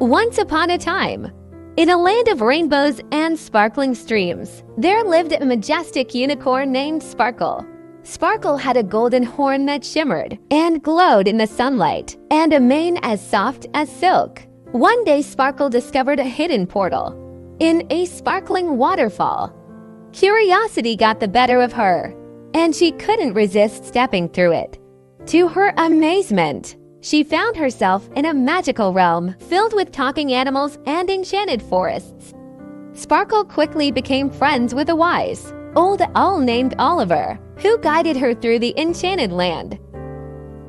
Once upon a time, in a land of rainbows and sparkling streams, there lived a majestic unicorn named Sparkle. Sparkle had a golden horn that shimmered and glowed in the sunlight, and a mane as soft as silk. One day, Sparkle discovered a hidden portal in a sparkling waterfall. Curiosity got the better of her, and she couldn't resist stepping through it. To her amazement, she found herself in a magical realm filled with talking animals and enchanted forests. Sparkle quickly became friends with a wise old owl named Oliver, who guided her through the enchanted land.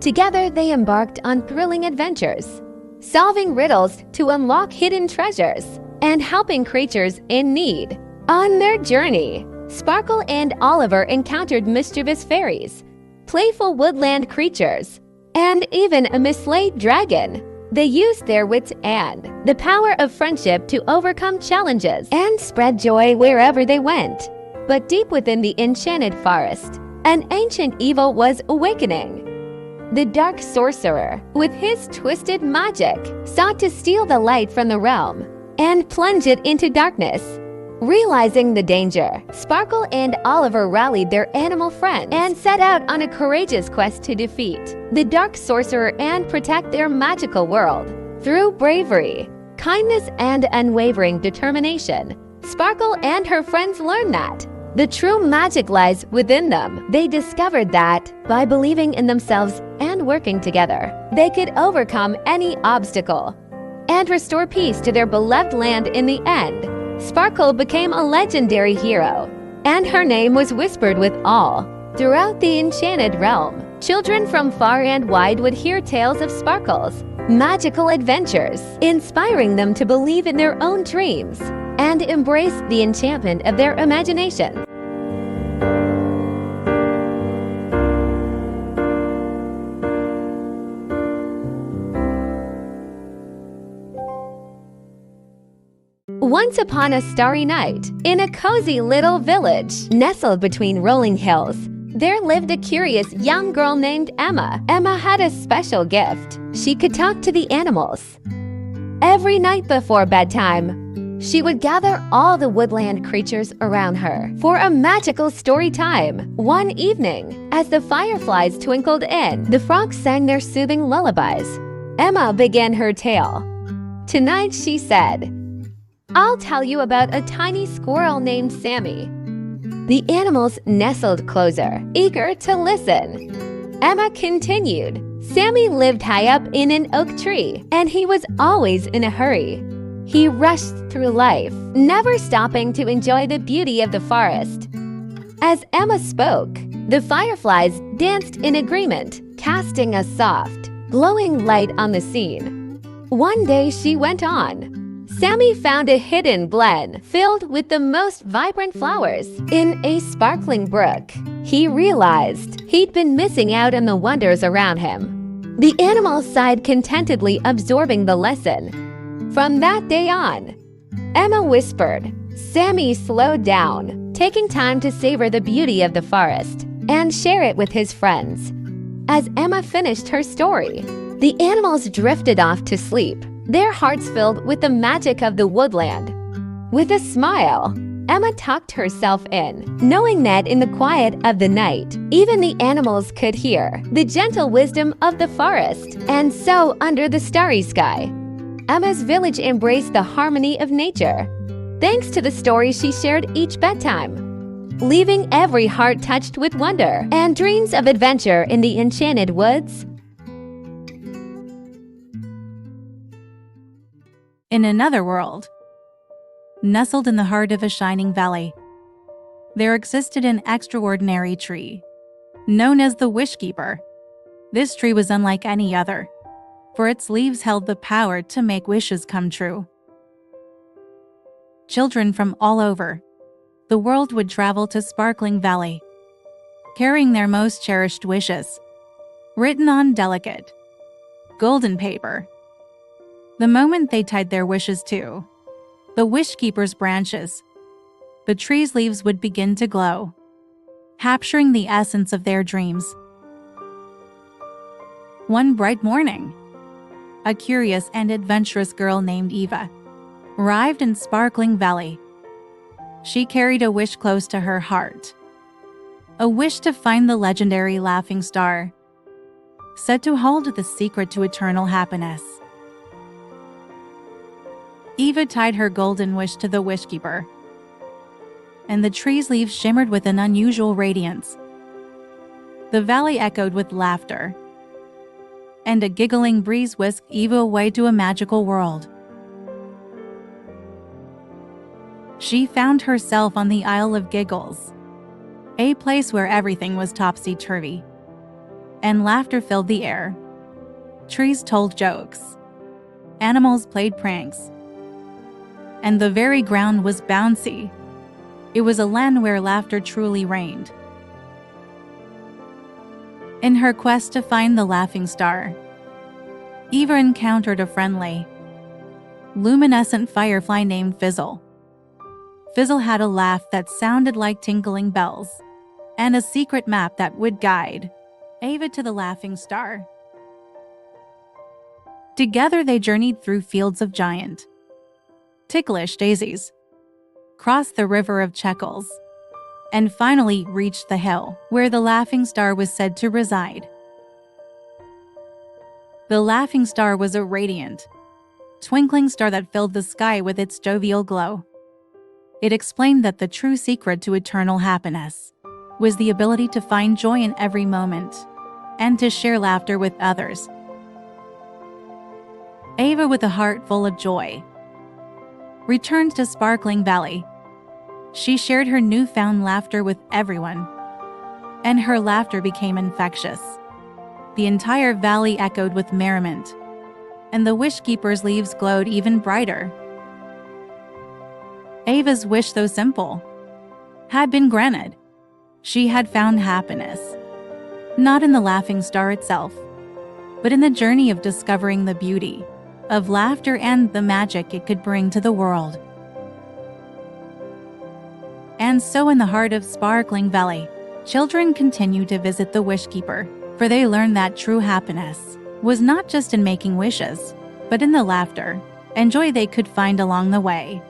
Together, they embarked on thrilling adventures, solving riddles to unlock hidden treasures and helping creatures in need. On their journey, Sparkle and Oliver encountered mischievous fairies, playful woodland creatures, and even a mislaid dragon. They used their wits and the power of friendship to overcome challenges and spread joy wherever they went. But deep within the enchanted forest, an ancient evil was awakening. The dark sorcerer, with his twisted magic, sought to steal the light from the realm and plunge it into darkness. Realizing the danger, Sparkle and Oliver rallied their animal friends and set out on a courageous quest to defeat the dark sorcerer and protect their magical world. Through bravery, kindness, and unwavering determination, Sparkle and her friends learned that the true magic lies within them. They discovered that by believing in themselves and working together, they could overcome any obstacle and restore peace to their beloved land. In the end, Sparkle became a legendary hero, and her name was whispered with awe throughout the enchanted realm. Children from far and wide would hear tales of Sparkle's magical adventures, inspiring them to believe in their own dreams and embrace the enchantment of their imagination. Once upon a starry night, in a cozy little village nestled between rolling hills, there lived a curious young girl named Emma. Emma had a special gift. She could talk to the animals. Every night before bedtime, she would gather all the woodland creatures around her for a magical story time. One evening, as the fireflies twinkled in, the frogs sang their soothing lullabies. Emma began her tale. Tonight, she said, "I'll tell you about a tiny squirrel named Sammy." The animals nestled closer, eager to listen. Emma continued, "Sammy lived high up in an oak tree, and he was always in a hurry. He rushed through life, never stopping to enjoy the beauty of the forest." As Emma spoke, the fireflies danced in agreement, casting a soft, glowing light on the scene. One day, she went on, "Sammy found a hidden glen filled with the most vibrant flowers in a sparkling brook. He realized he'd been missing out on the wonders around him." The animals sighed contentedly, absorbing the lesson. From that day on, Emma whispered, Sammy slowed down, taking time to savor the beauty of the forest and share it with his friends. As Emma finished her story, the animals drifted off to sleep, their hearts filled with the magic of the woodland. With a smile, Emma tucked herself in, knowing that in the quiet of the night, even the animals could hear the gentle wisdom of the forest. And so, under the starry sky, Emma's village embraced the harmony of nature, thanks to the stories she shared each bedtime, leaving every heart touched with wonder and dreams of adventure in the enchanted woods. In another world, nestled in the heart of a shining valley, there existed an extraordinary tree, known as the Wish Keeper. This tree was unlike any other, for its leaves held the power to make wishes come true. Children from all over the world would travel to Sparkling Valley, carrying their most cherished wishes, written on delicate, golden paper. The moment they tied their wishes to the Wish Keeper's branches, the tree's leaves would begin to glow, capturing the essence of their dreams. One bright morning, a curious and adventurous girl named Eva, arrived in Sparkling Valley. She carried a wish close to her heart. A wish to find the legendary laughing star, said to hold the secret to eternal happiness. Eva tied her golden wish to the wishkeeper, and the tree's leaves shimmered with an unusual radiance. The valley echoed with laughter, and a giggling breeze whisked Eva away to a magical world. She found herself on the Isle of Giggles, a place where everything was topsy-turvy, and laughter filled the air. Trees told jokes, animals played pranks, and the very ground was bouncy. It was a land where laughter truly reigned. In her quest to find the laughing star, Eva encountered a friendly, luminescent firefly named Fizzle. Fizzle had a laugh that sounded like tinkling bells, and a secret map that would guide Eva to the laughing star. Together they journeyed through fields of giant, ticklish daisies, crossed the river of Checkles, and finally reached the hill where the laughing star was said to reside. The laughing star was a radiant, twinkling star that filled the sky with its jovial glow. It explained that the true secret to eternal happiness was the ability to find joy in every moment and to share laughter with others. Eva, with a heart full of joy, returned to Sparkling Valley. She shared her newfound laughter with everyone, and her laughter became infectious. The entire valley echoed with merriment, and the wishkeeper's leaves glowed even brighter. Eva's wish, though simple, had been granted. She had found happiness, not in the laughing star itself, but in the journey of discovering the beauty of laughter and the magic it could bring to the world. And so in the heart of Sparkling Valley, children continue to visit the wishkeeper, for they learned that true happiness was not just in making wishes, but in the laughter and joy they could find along the way.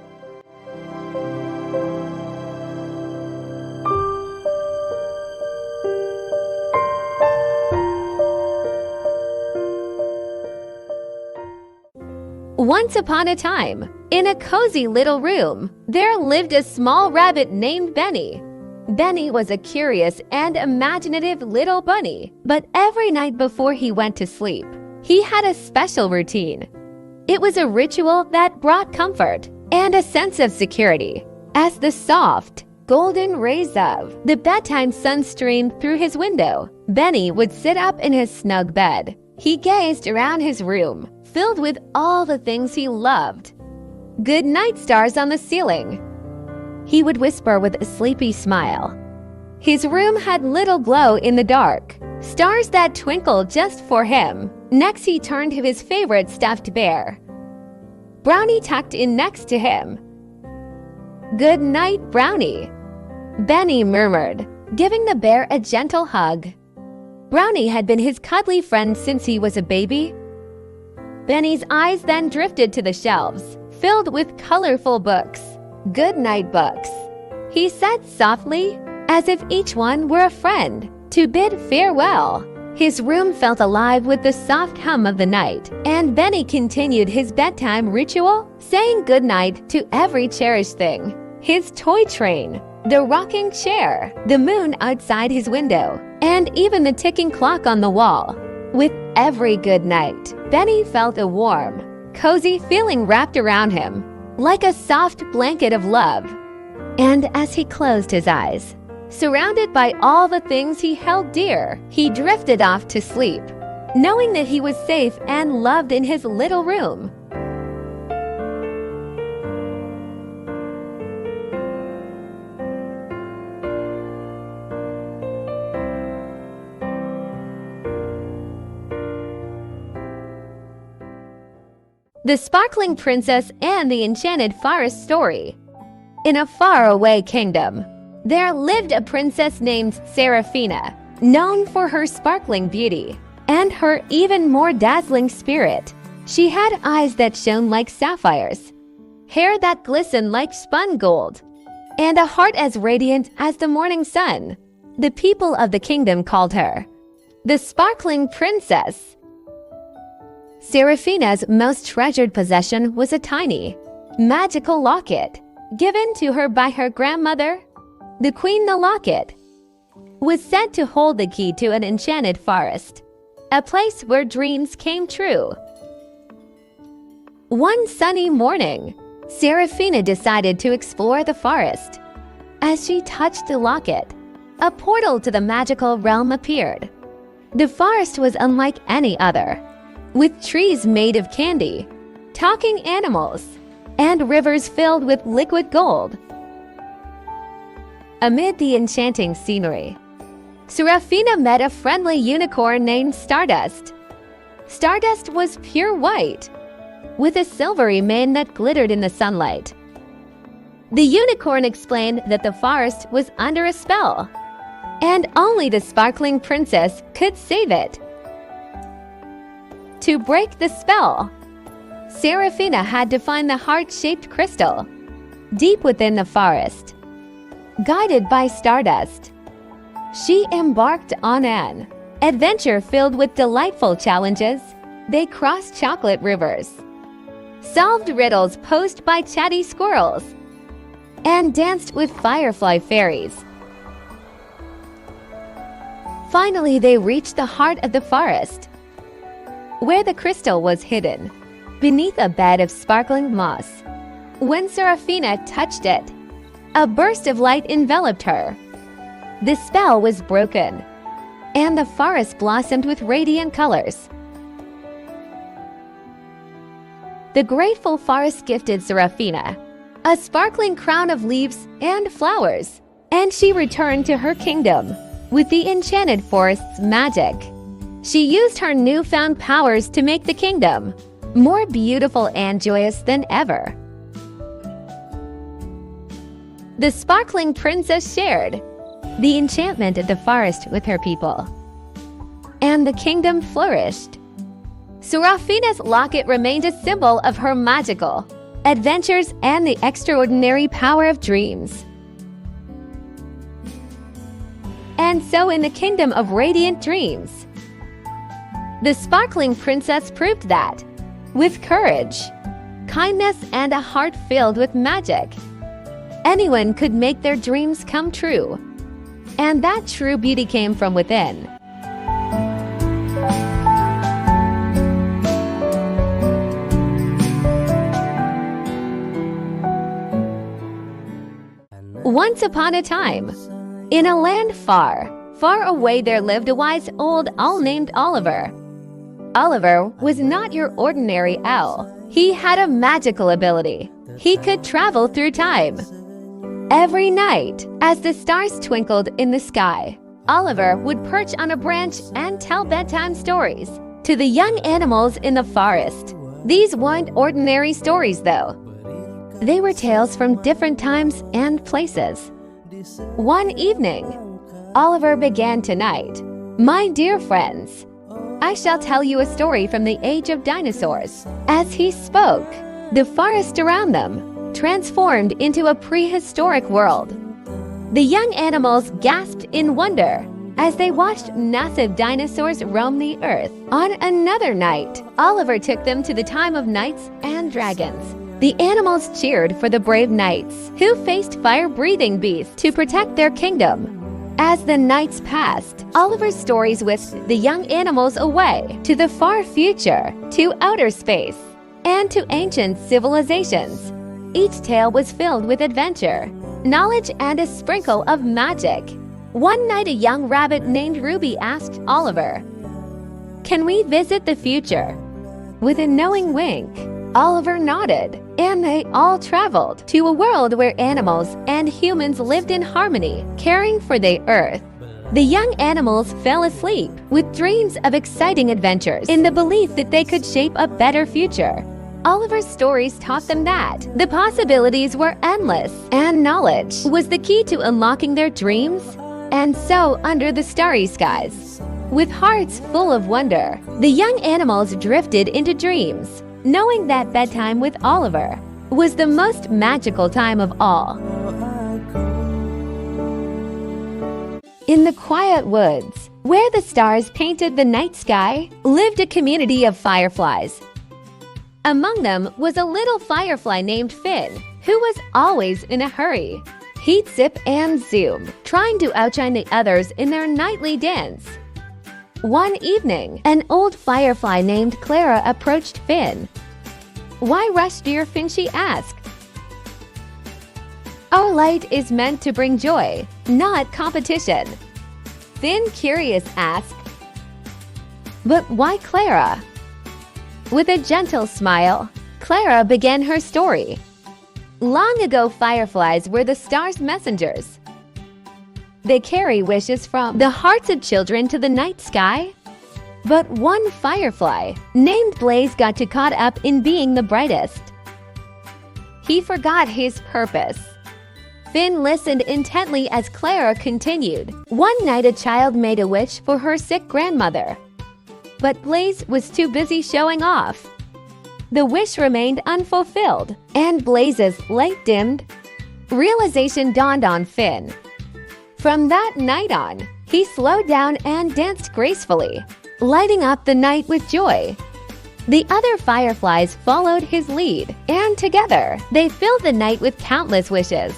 Once upon a time, in a cozy little room, there lived a small rabbit named Benny. Benny was a curious and imaginative little bunny, but every night before he went to sleep, he had a special routine. It was a ritual that brought comfort and a sense of security. As the soft, golden rays of the bedtime sun streamed through his window, Benny would sit up in his snug bed. He gazed around his room, filled with all the things he loved. Good night, stars on the ceiling, he would whisper with a sleepy smile. His room had little glow in the dark, stars that twinkled just for him. Next, he turned to his favorite stuffed bear, Brownie, tucked in next to him. Good night, Brownie, Benny murmured, giving the bear a gentle hug. Brownie had been his cuddly friend since he was a baby. Benny's eyes then drifted to the shelves, filled with colorful books. Good night, books, he said softly, as if each one were a friend, to bid farewell. His room felt alive with the soft hum of the night, and Benny continued his bedtime ritual, saying goodnight to every cherished thing. His toy train, the rocking chair, the moon outside his window, and even the ticking clock on the wall. With every good night, Benny felt a warm, cozy feeling wrapped around him, like a soft blanket of love. And as he closed his eyes, surrounded by all the things he held dear, he drifted off to sleep, knowing that he was safe and loved in his little room. The Sparkling Princess and the Enchanted Forest story. In a faraway kingdom, there lived a princess named Seraphina, known for her sparkling beauty and her even more dazzling spirit. She had eyes that shone like sapphires, hair that glistened like spun gold, and a heart as radiant as the morning sun. The people of the kingdom called her the Sparkling Princess. Seraphina's most treasured possession was a tiny, magical locket given to her by her grandmother. The queen. The locket was said to hold the key to an enchanted forest, a place where dreams came true. One sunny morning, Seraphina decided to explore the forest. As she touched the locket, a portal to the magical realm appeared. The forest was unlike any other, with trees made of candy, talking animals, and rivers filled with liquid gold. Amid the enchanting scenery, Seraphina met a friendly unicorn named Stardust. Stardust was pure white, with a silvery mane that glittered in the sunlight. The unicorn explained that the forest was under a spell, and only the Sparkling Princess could save it. To break the spell, Seraphina had to find the heart-shaped crystal deep within the forest. Guided by Stardust, she embarked on an adventure filled with delightful challenges. They crossed chocolate rivers, solved riddles posed by chatty squirrels, and danced with firefly fairies. Finally, they reached the heart of the forest, where the crystal was hidden beneath a bed of sparkling moss. When Seraphina touched it, a burst of light enveloped her. The spell was broken, and the forest blossomed with radiant colors. The grateful forest gifted Seraphina a sparkling crown of leaves and flowers, and she returned to her kingdom with the enchanted forest's magic. She used her newfound powers to make the kingdom more beautiful and joyous than ever. The Sparkling Princess shared the enchantment of the forest with her people, and the kingdom flourished. Seraphina's locket remained a symbol of her magical adventures and the extraordinary power of dreams. And so in the kingdom of radiant dreams, the Sparkling Princess proved that, with courage, kindness, and a heart filled with magic, anyone could make their dreams come true. And that true beauty came from within. Once upon a time, in a land far, far away, there lived a wise old owl named Oliver. Oliver was not your ordinary owl. He had a magical ability. He could travel through time. Every night, as the stars twinkled in the sky, Oliver would perch on a branch and tell bedtime stories to the young animals in the forest. These weren't ordinary stories, though. They were tales from different times and places. One evening, Oliver began tonight. "My dear friends, I shall tell you a story from the age of dinosaurs." As he spoke, the forest around them transformed into a prehistoric world. The young animals gasped in wonder as they watched massive dinosaurs roam the earth. On another night, Oliver took them to the time of knights and dragons. The animals cheered for the brave knights who faced fire-breathing beasts to protect their kingdom. As the nights passed, Oliver's stories whisked the young animals away to the far future, to outer space, and to ancient civilizations. Each tale was filled with adventure, knowledge, and a sprinkle of magic. One night, a young rabbit named Ruby asked Oliver, "Can we visit the future?" With a knowing wink, Oliver nodded, and they all traveled to a world where animals and humans lived in harmony, caring for the earth. The young animals fell asleep with dreams of exciting adventures in the belief that they could shape a better future. Oliver's stories taught them that the possibilities were endless, and knowledge was the key to unlocking their dreams. And so, under the starry skies, With hearts full of wonder, the young animals drifted into dreams, knowing that bedtime with Oliver was the most magical time of all. In the quiet woods, where the stars painted the night sky, lived a community of fireflies. Among them was a little firefly named Finn, who was always in a hurry. He'd zip and zoom, trying to outshine the others in their nightly dance. One evening, an old firefly named Clara approached Finn. "Why rush, dear Finn?" she asked. "Our light is meant to bring joy, not competition." Finn, curious, asked, "But why Clara?" With a gentle smile, Clara began her story. Long ago, fireflies were the stars' messengers. They carry wishes from the hearts of children to the night sky. But one firefly, named Blaze, got too caught up in being the brightest. He forgot his purpose. Finn listened intently as Clara continued. One night, a child made a wish for her sick grandmother. But Blaze was too busy showing off. The wish remained unfulfilled, and Blaze's light dimmed. Realization dawned on Finn. From that night on, he slowed down and danced gracefully, lighting up the night with joy. The other fireflies followed his lead, and together, they filled the night with countless wishes.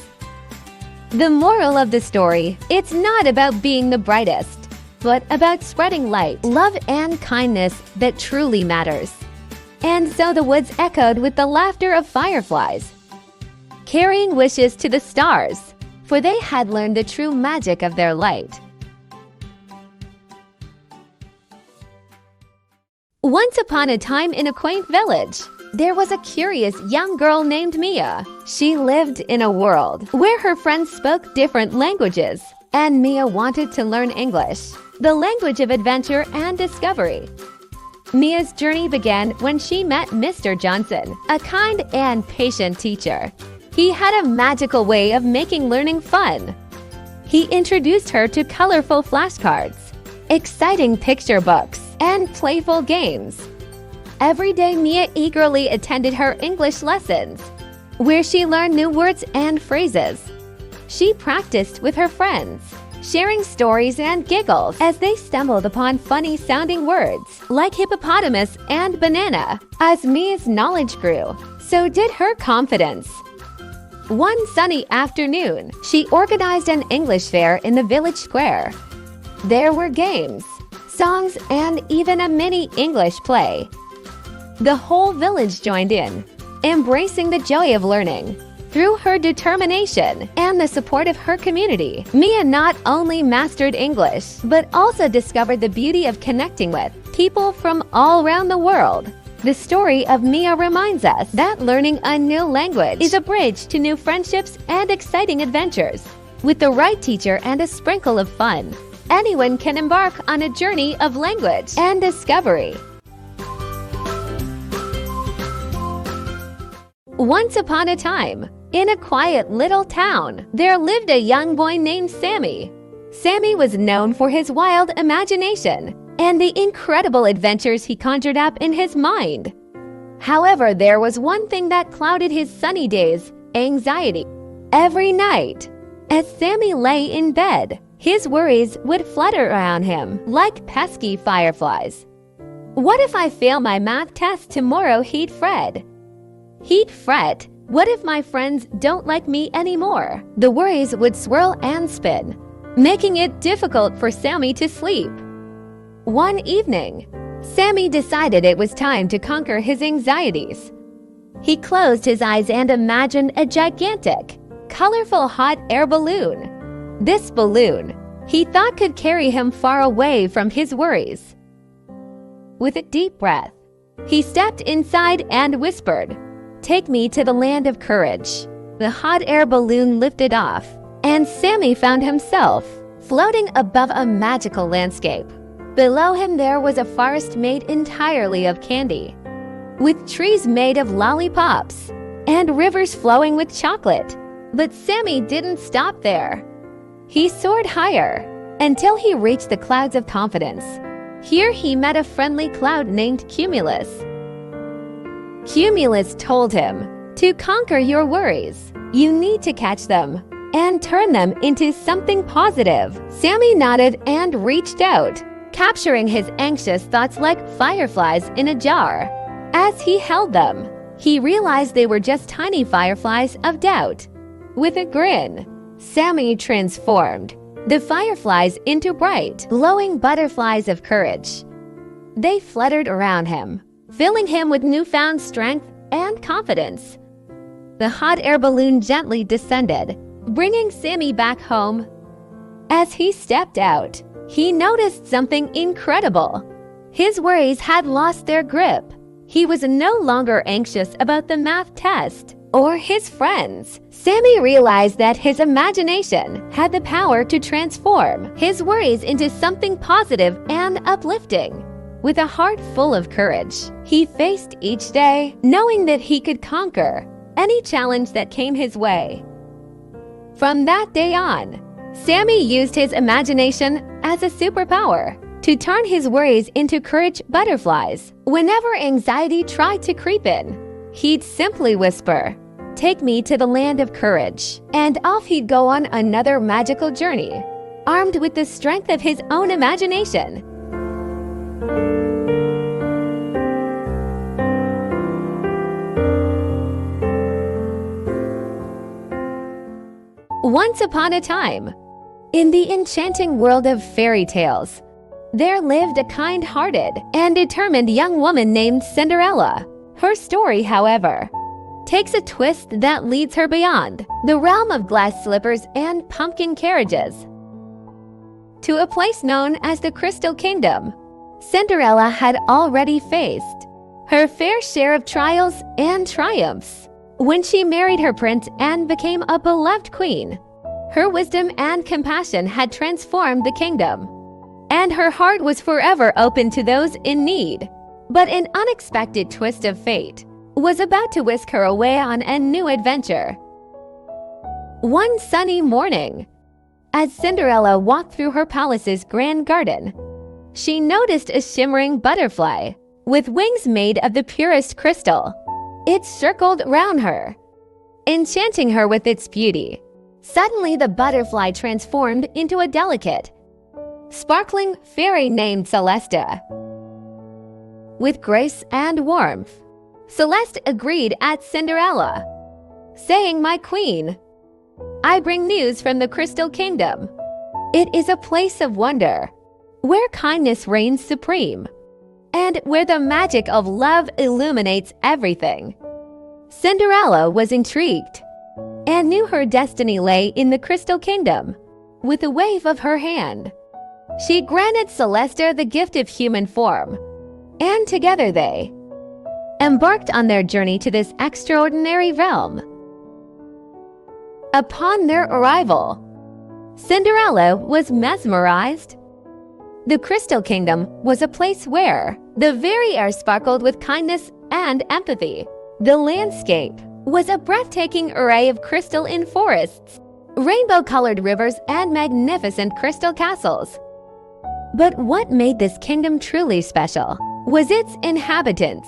The moral of the story: it's not about being the brightest, but about spreading light, love, and kindness that truly matters. And so the woods echoed with the laughter of fireflies, carrying wishes to the stars, for they had learned the true magic of their light. Once upon a time, in a quaint village, there was a curious young girl named Mia. She lived in a world where her friends spoke different languages, and Mia wanted to learn English, the language of adventure and discovery. Mia's journey began when she met Mr. Johnson, a kind and patient teacher. He had a magical way of making learning fun. He introduced her to colorful flashcards, exciting picture books, and playful games. Every day, Mia eagerly attended her English lessons, where she learned new words and phrases. She practiced with her friends, sharing stories and giggles as they stumbled upon funny-sounding words like hippopotamus and banana. As Mia's knowledge grew, so did her confidence. One sunny afternoon, she organized an English fair in the village square. There were games, songs, and even a mini English play. The whole village joined in, embracing the joy of learning. Through her determination and the support of her community, Mia not only mastered English, but also discovered the beauty of connecting with people from all around the world. The story of Mia reminds us that learning a new language is a bridge to new friendships and exciting adventures. With the right teacher and a sprinkle of fun, anyone can embark on a journey of language and discovery. Once upon a time, in a quiet little town, there lived a young boy named Sammy. Sammy was known for his wild imagination and the incredible adventures he conjured up in his mind. However, there was one thing that clouded his sunny days: anxiety. Every night, as Sammy lay in bed, his worries would flutter around him like pesky fireflies. What if I fail my math test tomorrow? He'd fret. What if my friends don't like me anymore? The worries would swirl and spin, making it difficult for Sammy to sleep. One evening, Sammy decided it was time to conquer his anxieties. He closed his eyes and imagined a gigantic, colorful hot air balloon. This balloon, he thought, could carry him far away from his worries. With a deep breath, he stepped inside and whispered, "Take me to the land of courage." The hot air balloon lifted off, and Sammy found himself floating above a magical landscape. Below him there was a forest made entirely of candy, with trees made of lollipops and rivers flowing with chocolate. But Sammy didn't stop there. He soared higher until he reached the clouds of confidence. Here he met a friendly cloud named Cumulus. Cumulus told him, "To conquer your worries, you need to catch them and turn them into something positive." Sammy nodded and reached out, capturing his anxious thoughts like fireflies in a jar. As he held them, he realized they were just tiny fireflies of doubt. With a grin, Sammy transformed the fireflies into bright, glowing butterflies of courage. They fluttered around him, filling him with newfound strength and confidence. The hot air balloon gently descended, bringing Sammy back home. As he stepped out, he noticed something incredible. His worries had lost their grip. He was no longer anxious about the math test or his friends. Sammy realized that his imagination had the power to transform his worries into something positive and uplifting. With a heart full of courage, he faced each day, knowing that he could conquer any challenge that came his way. From that day on, Sammy used his imagination as a superpower to turn his worries into courage butterflies. Whenever anxiety tried to creep in, he'd simply whisper, "Take me to the land of courage," and off he'd go on another magical journey, armed with the strength of his own imagination. Once upon a time, in the enchanting world of fairy tales, there lived a kind-hearted and determined young woman named Cinderella. Her story, however, takes a twist that leads her beyond the realm of glass slippers and pumpkin carriages to a place known as the Crystal Kingdom. Cinderella had already faced her fair share of trials and triumphs when she married her prince and became a beloved queen. Her wisdom and compassion had transformed the kingdom, and her heart was forever open to those in need. But an unexpected twist of fate was about to whisk her away on a new adventure. One sunny morning, as Cinderella walked through her palace's grand garden, she noticed a shimmering butterfly with wings made of the purest crystal. It circled round her, enchanting her with its beauty. Suddenly, the butterfly transformed into a delicate, sparkling fairy named Celesta. With grace and warmth, Celeste agreed at Cinderella, saying, "My queen, I bring news from the Crystal Kingdom. It is a place of wonder, where kindness reigns supreme, and where the magic of love illuminates everything." Cinderella was intrigued and knew her destiny lay in the Crystal Kingdom. With a wave of her hand, she granted Celesta the gift of human form, and together they embarked on their journey to this extraordinary realm. Upon their arrival, Cinderella was mesmerized. The Crystal Kingdom was a place where the very air sparkled with kindness and empathy. The landscape was a breathtaking array of crystalline forests, rainbow-colored rivers, and magnificent crystal castles. But what made this kingdom truly special was its inhabitants,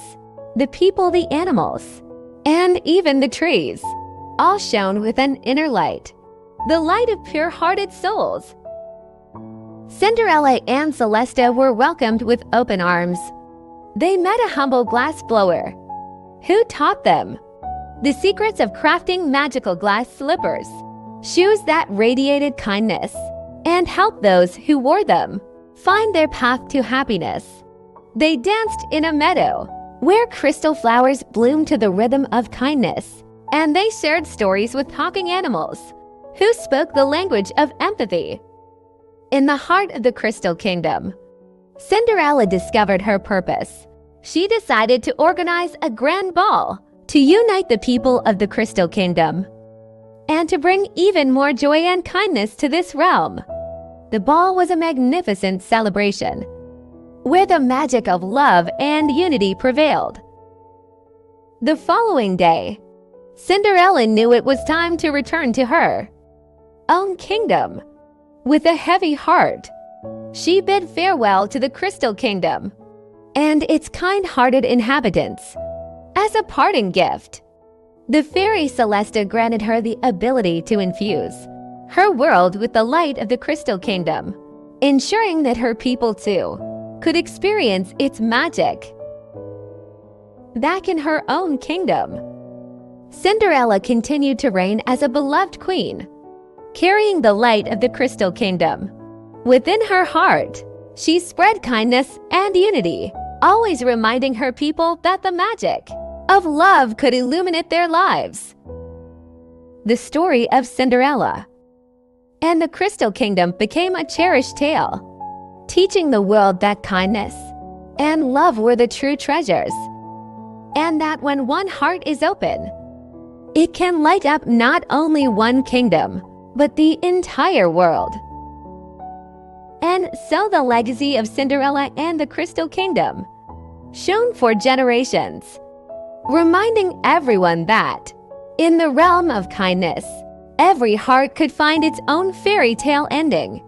the people, the animals, and even the trees, all shone with an inner light, the light of pure-hearted souls. Cinderella and Celesta were welcomed with open arms. They met a humble glass blower who taught them the secrets of crafting magical glass slippers, shoes that radiated kindness, and helped those who wore them find their path to happiness. They danced in a meadow where crystal flowers bloomed to the rhythm of kindness, and they shared stories with talking animals who spoke the language of empathy. In the heart of the Crystal Kingdom, Cinderella discovered her purpose. She decided to organize a grand ball to unite the people of the Crystal Kingdom and to bring even more joy and kindness to this realm. The ball was a magnificent celebration where the magic of love and unity prevailed. The following day, Cinderella knew it was time to return to her own kingdom. With a heavy heart, she bid farewell to the Crystal Kingdom and its kind-hearted inhabitants. As a parting gift, the fairy Celesta granted her the ability to infuse her world with the light of the Crystal Kingdom, ensuring that her people too could experience its magic. Back in her own kingdom, Cinderella continued to reign as a beloved queen, carrying the light of the Crystal Kingdom. Within her heart, she spread kindness and unity, always reminding her people that the magic of love could illuminate their lives. The story of Cinderella and the Crystal Kingdom became a cherished tale, teaching the world that kindness and love were the true treasures, and that when one heart is open, it can light up not only one kingdom, but the entire world. And so the legacy of Cinderella and the Crystal Kingdom shone for generations, reminding everyone that, in the realm of kindness, every heart could find its own fairy tale ending.